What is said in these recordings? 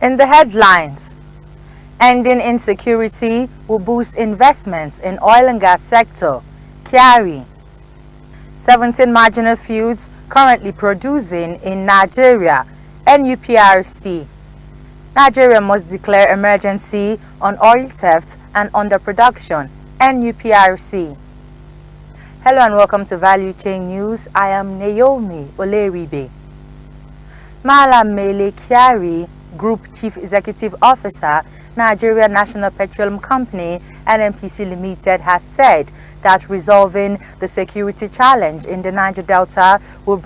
In the headlines, ending insecurity will boost investments in oil and gas sector. Kyari. 17 marginal fields currently producing in Nigeria. NUPRC. Nigeria must declare emergency on oil theft and underproduction. NUPRC. Hello and welcome to Value Chain News. I am Naomi Oleribe. Malam Mele Kyari, Group Chief Executive Officer, Nigeria National Petroleum Company, NNPC Limited, has said that resolving the security challenge in the Niger Delta will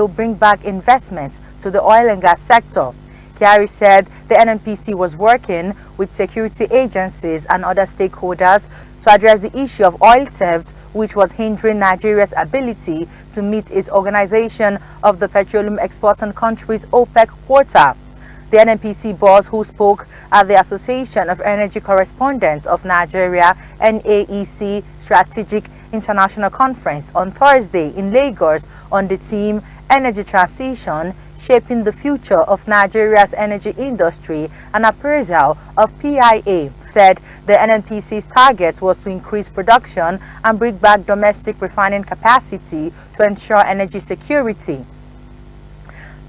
bring back investments to the oil and gas sector. Kyari said the NNPC was working with security agencies and other stakeholders to address the issue of oil theft, which was hindering Nigeria's ability to meet its Organization of the Petroleum Exporting Countries OPEC quota. The NNPC boss, who spoke at the Association of Energy Correspondents of Nigeria (NAEC) Strategic International Conference on Thursday in Lagos on the theme Energy Transition, Shaping the Future of Nigeria's Energy Industry, an appraisal of PIA, said the NNPC's target was to increase production and bring back domestic refining capacity to ensure energy security.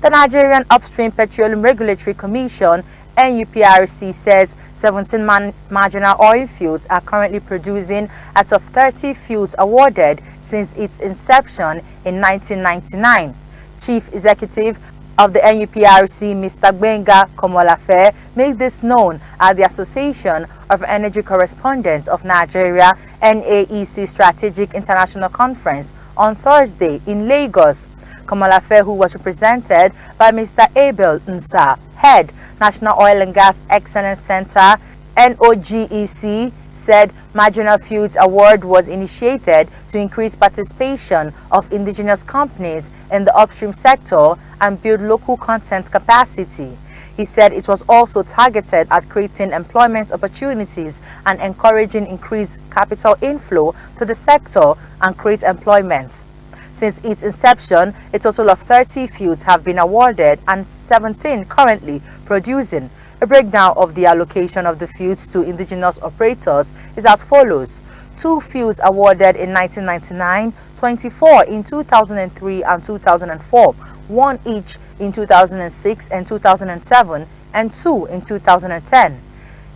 The Nigerian Upstream Petroleum Regulatory Commission (NUPRC) says 17 marginal oil fields are currently producing out of 30 fields awarded since its inception in 1999. Chief Executive of the NUPRC, Mr. Gbenga Komolafe, made this known at the Association of Energy Correspondents of Nigeria (NAEC) Strategic International Conference on Thursday in Lagos. Komolafe, who was represented by Mr. Abel Nsa, Head, National Oil and Gas Excellence Center, NOGEC, said Marginal Fields Award was initiated to increase participation of indigenous companies in the upstream sector and build local content capacity. He said it was also targeted at creating employment opportunities and encouraging increased capital inflow to the sector and create employment. Since its inception, a total of 30 fields have been awarded and 17 currently producing. A breakdown of the allocation of the fields to indigenous operators is as follows: 2 fields awarded in 1999, 24 in 2003 and 2004, 1 each in 2006 and 2007, and 2 in 2010.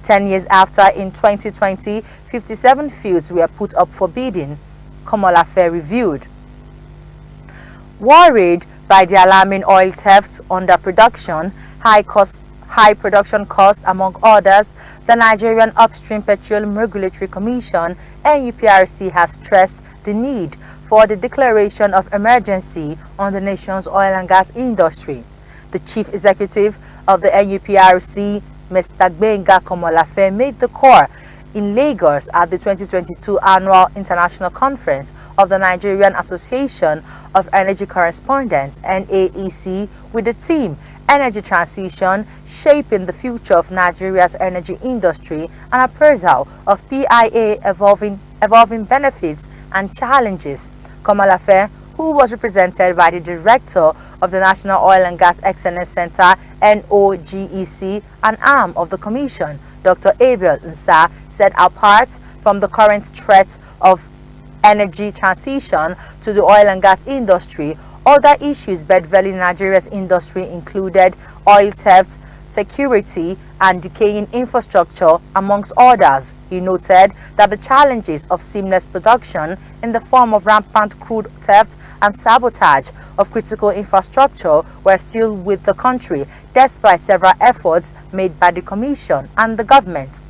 10 years after, in 2020, 57 fields were put up for bidding, Komolafe reviewed. Worried by the alarming oil theft, underproduction, high production cost, among others, the Nigerian Upstream Petroleum Regulatory Commission (NUPRC) has stressed the need for the declaration of emergency on the nation's oil and gas industry. The chief executive of the NUPRC, Mr. Gbenga Komolafe, made the call in Lagos at the 2022 Annual International Conference of the Nigerian Association of Energy Correspondents (NAEC) with the theme Energy Transition, Shaping the Future of Nigeria's Energy Industry, an appraisal of PIA evolving benefits and challenges. Komolafe, who was represented by the Director of the National Oil and Gas Excellence Center (NOGEC), an arm of the Commission, Dr. Abel Nsa, said apart from the current threat of energy transition to the oil and gas industry, other issues bedeviling Nigeria's industry included oil theft, security, and decaying infrastructure, amongst others. He noted that the challenges of seamless production in the form of rampant crude theft and sabotage of critical infrastructure were still with the country, despite several efforts made by the Commission and the government.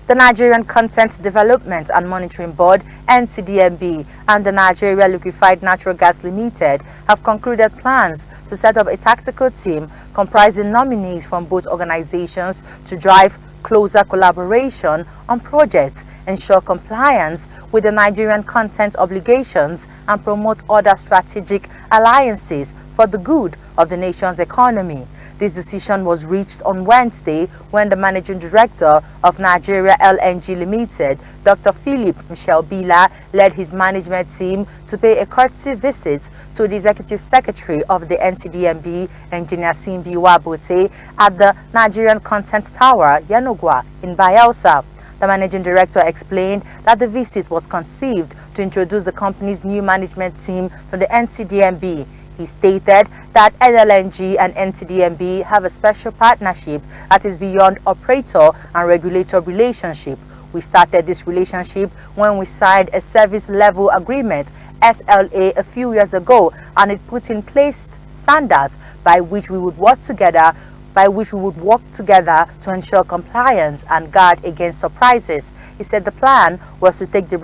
The Nigerian Content Development and Monitoring Board (NCDMB) and the Nigeria Liquefied Natural Gas Limited have concluded plans to set up a tactical team comprising nominees from both organizations to drive closer collaboration on projects ensure compliance with the Nigerian content obligations, and promote other strategic alliances for the good of the nation's economy. This decision was reached on Wednesday when the Managing Director of Nigeria LNG Limited, Dr. Philip Michel Bila, led his management team to pay a courtesy visit to the Executive Secretary of the NCDMB, Engineer Simbi Wabote, at the Nigerian Content Tower, Yanogwa, in Bayelsa. The Managing Director explained that the visit was conceived to introduce the company's new management team to the NCDMB. He stated that NLNG and NCDMB have a special partnership that is beyond operator and regulator relationship. We started this relationship when we signed a service level agreement, SLA, a few years ago, and it put in place standards by which we would work together to ensure compliance and guard against surprises. He said the plan was to take the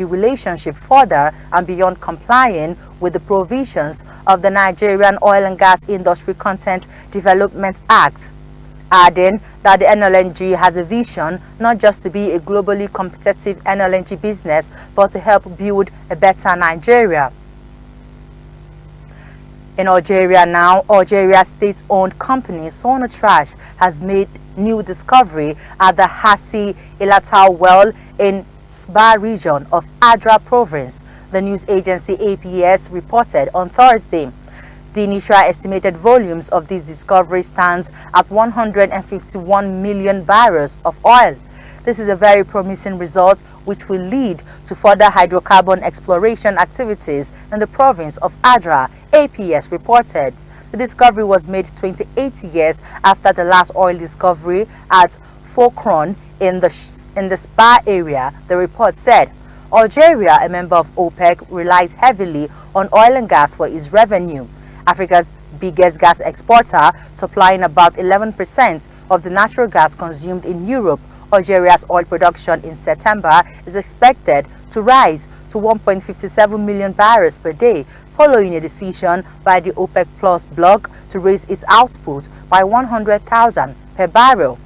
relationship further and beyond complying with the provisions of the Nigerian Oil and Gas Industry Content Development Act, adding that the NLNG has a vision not just to be a globally competitive NLNG business, but to help build a better Nigeria. In Algeria now, Algeria's state-owned company Sonatrach has made new discovery at the Hassi Elatau well in Sba region of Adra province, the news agency APS reported on Thursday. The initial estimated volumes of this discovery stands at 151 million barrels of oil. This is a very promising result which will lead to further hydrocarbon exploration activities in the province of Adra, APS reported. The discovery was made 28 years after the last oil discovery at Fokron in the Spa area, the report said. Algeria, a member of OPEC, relies heavily on oil and gas for its revenue. Africa's biggest gas exporter, supplying about 11% of the natural gas consumed in Europe, Algeria's oil production in September is expected to rise to 1.57 million barrels per day, following a decision by the OPEC Plus bloc to raise its output by 100,000 per barrel.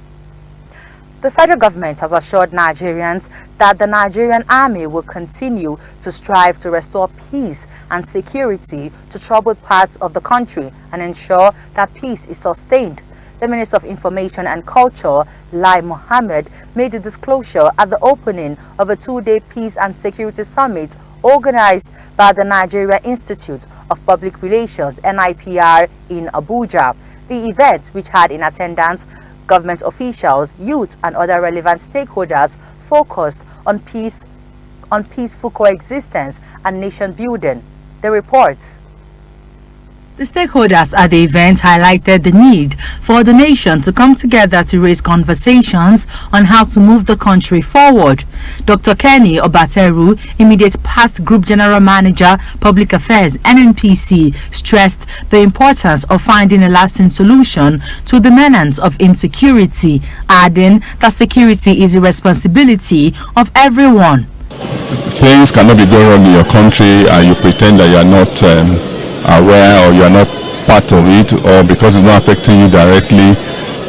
The federal government has assured Nigerians that the Nigerian army will continue to strive to restore peace and security to troubled parts of the country and ensure that peace is sustained. The Minister of Information and Culture, Lai Mohammed, made the disclosure at the opening of a two-day Peace and Security Summit organized by the Nigeria Institute of Public Relations, NIPR, in Abuja. The event, which had in attendance government officials, youth, and other relevant stakeholders, focused on peaceful coexistence and nation building. The reports. The stakeholders at the event highlighted the need for the nation to come together to raise conversations on how to move the country forward. Dr. Kenny Obateru, immediate past Group General Manager, Public Affairs, NNPC, stressed the importance of finding a lasting solution to the menace of insecurity, adding that security is a responsibility of everyone. Things cannot be going wrong in your country and you pretend that you are not aware, or you are not part of it, or because it's not affecting you directly,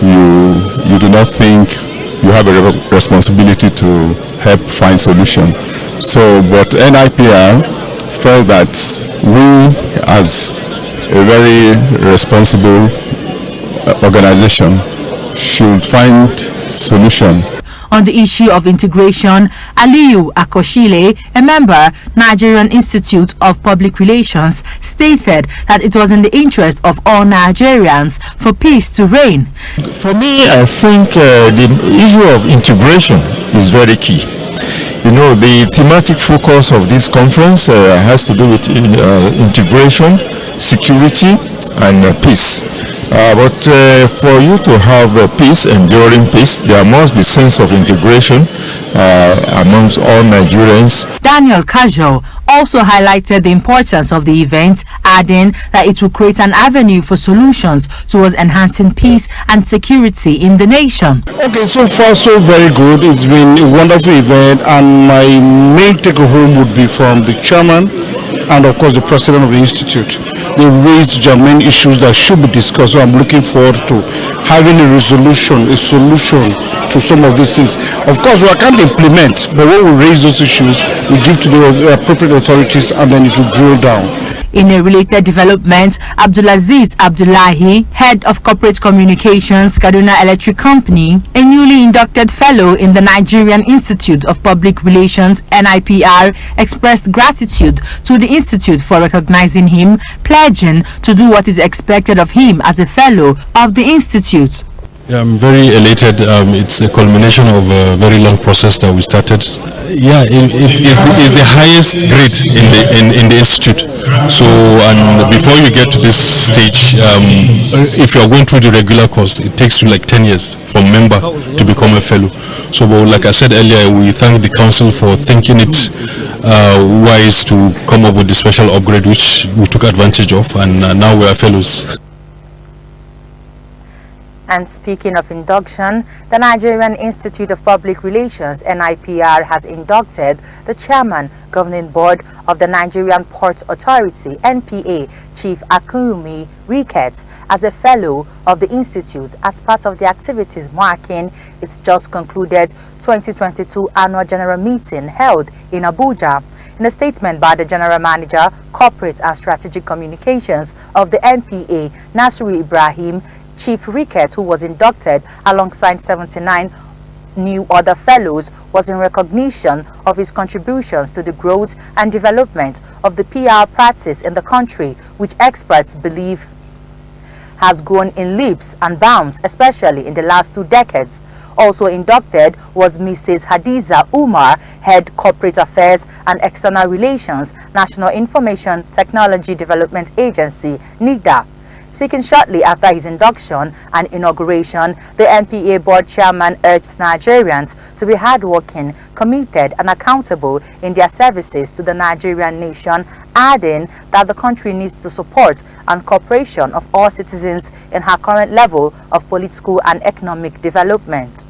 you do not think you have a responsibility to help find solution. So, but NIPR felt that we, as a very responsible organization, should find solution. On the issue of integration, Aliyu Akoshile, a member, Nigerian Institute of Public Relations, stated that it was in the interest of all Nigerians for peace to reign. For me, I think the issue of integration is very key. You know, the thematic focus of this conference has to do with integration, security, and peace. But for you to have peace, enduring peace, there must be sense of integration amongst all Nigerians. Daniel Kajo also highlighted the importance of the event, adding that it will create an avenue for solutions towards enhancing peace and security in the nation. Okay, so far so very good. It's been a wonderful event, and my main take home would be from the chairman and of course the president of the institute. They raised germane issues that should be discussed, so I'm looking forward to having a solution to some of these things. Of course, we can't implement, but when we raise those issues, we give to the appropriate authorities, and then it will drill down. In a related development, Abdulaziz Abdullahi, head of corporate communications, Kaduna Electric Company, a newly inducted fellow in the Nigerian Institute of Public Relations (NIPR), expressed gratitude to the institute for recognizing him, pledging to do what is expected of him as a fellow of the institute. Yeah, I'm very elated. It's a culmination of a very long process that we started. Yeah, it's the highest grade in the institute. So, and before you get to this stage, if you are going through the regular course, it takes you like 10 years from member to become a fellow. So, but like I said earlier, we thank the council for thinking it wise to come up with the special upgrade, which we took advantage of, and now we are fellows. And speaking of induction, the Nigerian Institute of Public Relations (NIPR) has inducted the chairman, governing board of the Nigerian Ports Authority (NPA), Chief Akunmi Ricketts, as a fellow of the institute as part of the activities marking its just concluded 2022 annual general meeting held in Abuja. In a statement by the General Manager, Corporate and Strategic Communications of the NPA, Nasiru Ibrahim, Chief Ricketts, who was inducted alongside 79 new other fellows, was in recognition of his contributions to the growth and development of the PR practice in the country, which experts believe has grown in leaps and bounds, especially in the last 2 decades. Also inducted was Mrs. Hadiza Umar, Head Corporate Affairs and External Relations, National Information Technology Development Agency, NIDA. Speaking shortly after his induction and inauguration, the NPA board chairman urged Nigerians to be hardworking, committed and accountable in their services to the Nigerian nation, adding that the country needs the support and cooperation of all citizens in her current level of political and economic development.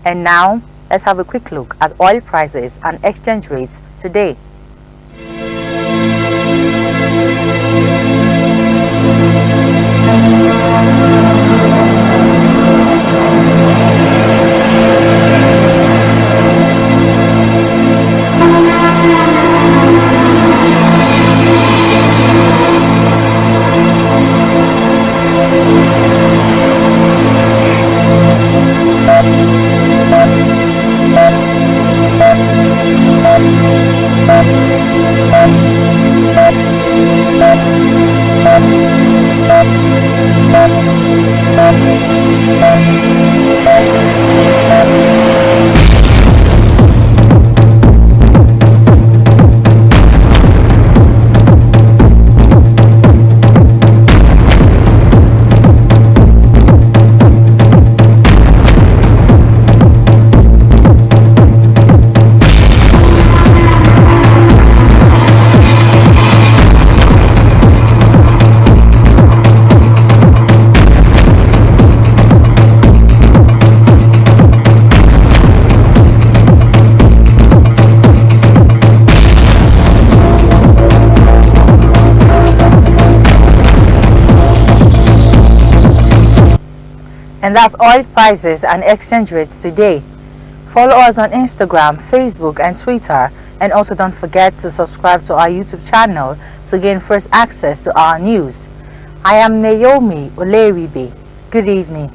And now, let's have a quick look at oil prices and exchange rates today. And that's oil prices and exchange rates today. Follow us on Instagram, Facebook and Twitter, and also don't forget to subscribe to our YouTube channel to gain first access to our news. I am Naomi Oleribe. Good evening.